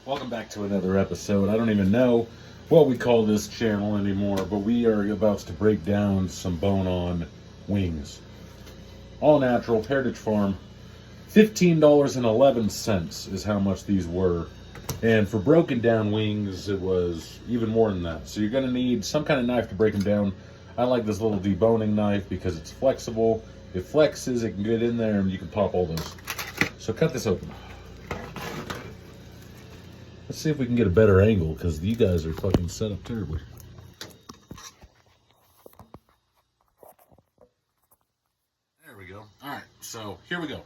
Welcome back to another episode. I don't even know what we call this channel anymore, but we are about to break down some bone-on wings. All natural, Heritage Farm. $15.11 is how much these were. And for broken down wings, it was even more than that. So you're going to need some kind of knife to break them down. I like this little deboning knife because it's flexible. It flexes, it can get in there, and you can pop all those. So cut this open. Let's see if we can get a better angle, because you guys are fucking set up terribly. There we go. Alright, so here we go.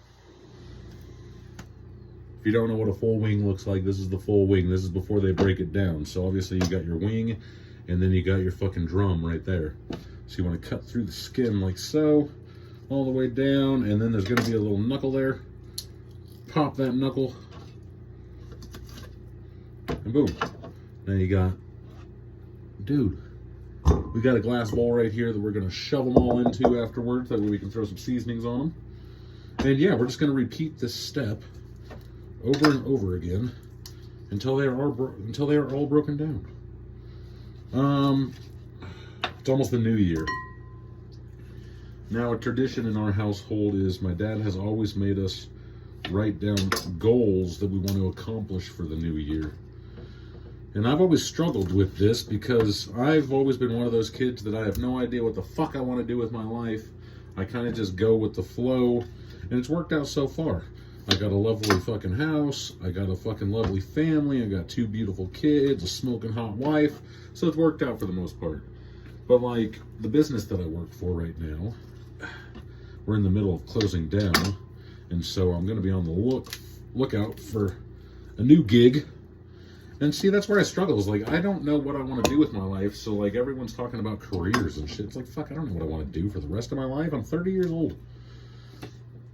If you don't know what a full wing looks like, this is the full wing. This is before they break it down. So obviously you got your wing, and then you got your fucking drum right there. So you want to cut through the skin like so, all the way down, and then there's going to be a little knuckle there. Pop that knuckle. And boom. Now you got, dude, we got a glass bowl right here that we're going to shove them all into afterwards. That way we can throw some seasonings on them. And yeah, we're just going to repeat this step over and over again until they are all broken down. It's almost the new year. Now, a tradition in our household is my dad has always made us write down goals that we want to accomplish for the new year. And I've always struggled with this because I've always been one of those kids that I have no idea what the fuck I want to do with my life. I kind of just go with the flow, and it's worked out so far. I got a lovely fucking house, I got a fucking lovely family, I got 2 beautiful kids, a smoking hot wife, so it's worked out for the most part. But like, the business that I work for right now, we're in the middle of closing down, and so I'm going to be on the lookout for a new gig. And see, that's where I struggle, is like, I don't know what I want to do with my life, so like, everyone's talking about careers and shit. It's like, fuck, I don't know what I want to do for the rest of my life. I'm 30 years old.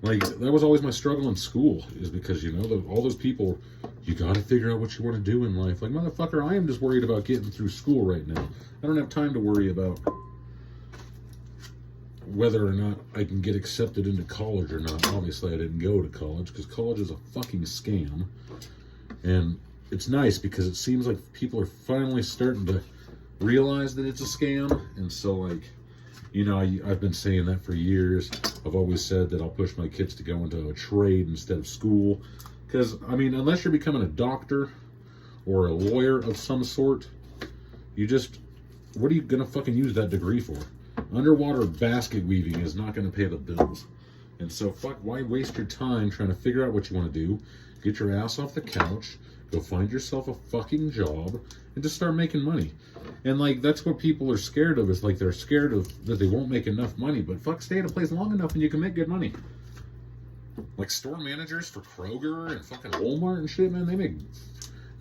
Like, that was always my struggle in school, is because, you know, all those people, you got to figure out what you want to do in life. Like, motherfucker, I am just worried about getting through school right now. I don't have time to worry about whether or not I can get accepted into college or not. Obviously, I didn't go to college, because college is a fucking scam. And it's nice because it seems like people are finally starting to realize that it's a scam. And so, like, you know, I've been saying that for years. I've always said that I'll push my kids to go into a trade instead of school. Because, I mean, unless you're becoming a doctor or a lawyer of some sort, what are you going to fucking use that degree for? Underwater basket weaving is not going to pay the bills. And so, fuck, why waste your time trying to figure out what you want to do? Get your ass off the couch, go find yourself a fucking job, and just start making money. And like, that's what people are scared of, is like, they're scared of that they won't make enough money. But fuck, stay at a place long enough and you can make good money. Like, store managers for Kroger and fucking Walmart and shit, man, they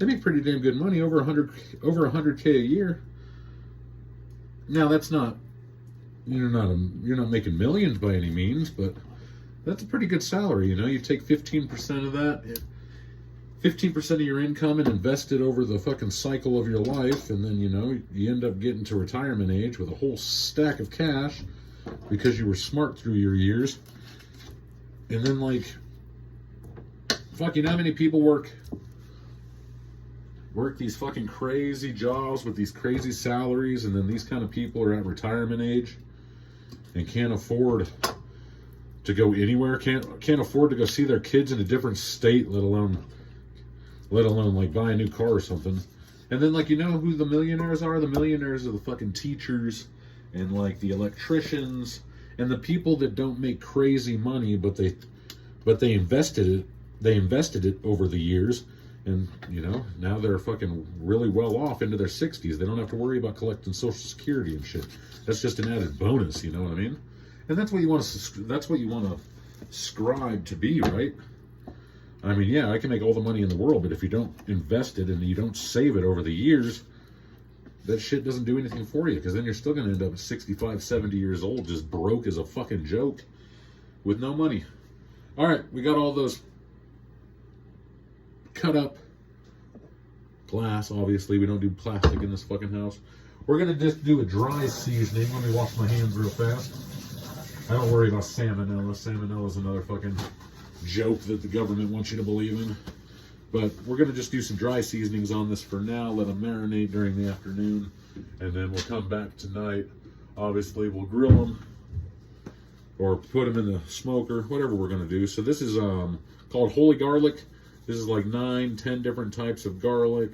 make pretty damn good money, over 100K a year. Now, that's not, you're not making millions by any means, but that's a pretty good salary. You know, you take 15% of that, 15% of your income, and invest it over the fucking cycle of your life, and then, you know, you end up getting to retirement age with a whole stack of cash because you were smart through your years. And then, like, fuck, you know how many people work these fucking crazy jobs with these crazy salaries, and then these kind of people are at retirement age and can't afford to go anywhere, can't afford to go see their kids in a different state, let alone like buy a new car or something. And then, like, you know who the millionaires are? The millionaires are the fucking teachers and like the electricians and the people that don't make crazy money, but they invested it over the years, and, you know, now they're fucking really well off into their 60s. They don't have to worry about collecting Social Security and shit. That's just an added bonus, you know what I mean? And that's what you want to strive to be, right? I mean, yeah, I can make all the money in the world, but if you don't invest it and you don't save it over the years, that shit doesn't do anything for you, because then you're still going to end up at 65, 70 years old, just broke as a fucking joke with no money. All right, we got all those cut up glass. Obviously, we don't do plastic in this fucking house. We're going to just do a dry seasoning. Let me wash my hands real fast. I don't worry about salmonella. Salmonella is another fucking joke that the government wants you to believe in. But we're going to just do some dry seasonings on this for now, let them marinate during the afternoon, and then we'll come back tonight. Obviously, we'll grill them or put them in the smoker, whatever we're going to do. So this is called Holy Garlic. This is like 9-10 different types of garlic.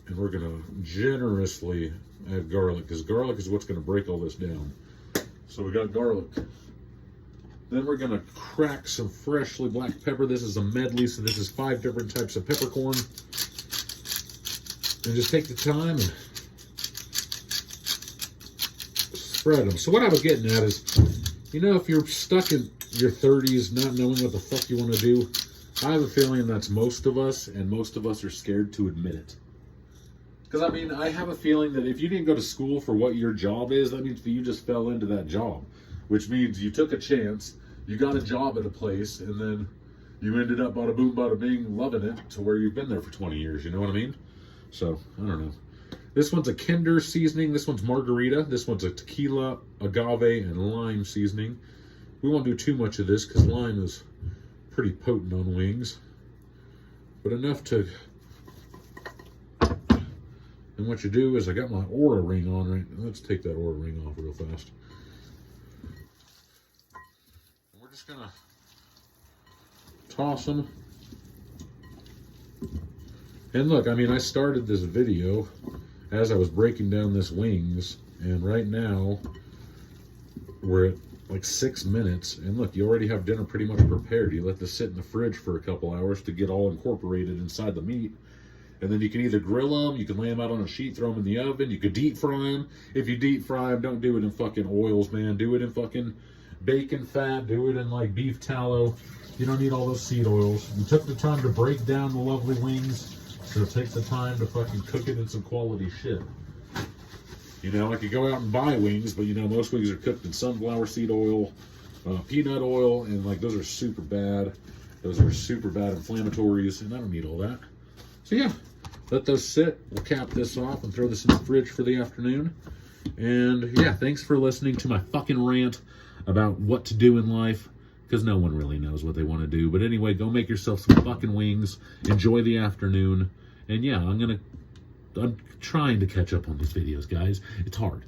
And we're going to generously add garlic, because garlic is what's going to break all this down. So we got garlic. Then we're going to crack some freshly black pepper. This is a medley, so this is 5 different types of peppercorn. And just take the time and spread them. So what I was getting at is, you know, if you're stuck in your 30s not knowing what the fuck you want to do, I have a feeling that's most of us, and most of us are scared to admit it. Because, I mean, I have a feeling that if you didn't go to school for what your job is, that means that you just fell into that job. Which means you took a chance, you got a job at a place, and then you ended up bada boom, bada bing, loving it to where you've been there for 20 years. You know what I mean? So, I don't know. This one's a Kinder seasoning. This one's margarita. This one's a tequila, agave, and lime seasoning. We won't do too much of this because lime is pretty potent on wings. But enough to... And what you do is, I got my Aura ring on right. Let's take that Aura ring off real fast. We're just gonna toss them. And look, I mean, I started this video as I was breaking down this wings, and right now we're at like 6 minutes. And look, you already have dinner pretty much prepared. You let this sit in the fridge for a couple hours to get all incorporated inside the meat. And then you can either grill them, you can lay them out on a sheet, throw them in the oven, you could deep fry them. If you deep fry them, don't do it in fucking oils, man. Do it in fucking bacon fat, do it in like beef tallow. You don't need all those seed oils. You took the time to break down the lovely wings, so take the time to fucking cook it in some quality shit. You know, I could go out and buy wings, but you know, most wings are cooked in sunflower seed oil, peanut oil, and like those are super bad. Those are super bad inflammatories, and I don't need all that. So yeah, let those sit. We'll cap this off and throw this in the fridge for the afternoon. And yeah, thanks for listening to my fucking rant about what to do in life, because no one really knows what they want to do. But anyway, go make yourself some fucking wings. Enjoy the afternoon. And yeah, I'm trying to catch up on these videos, guys. It's hard.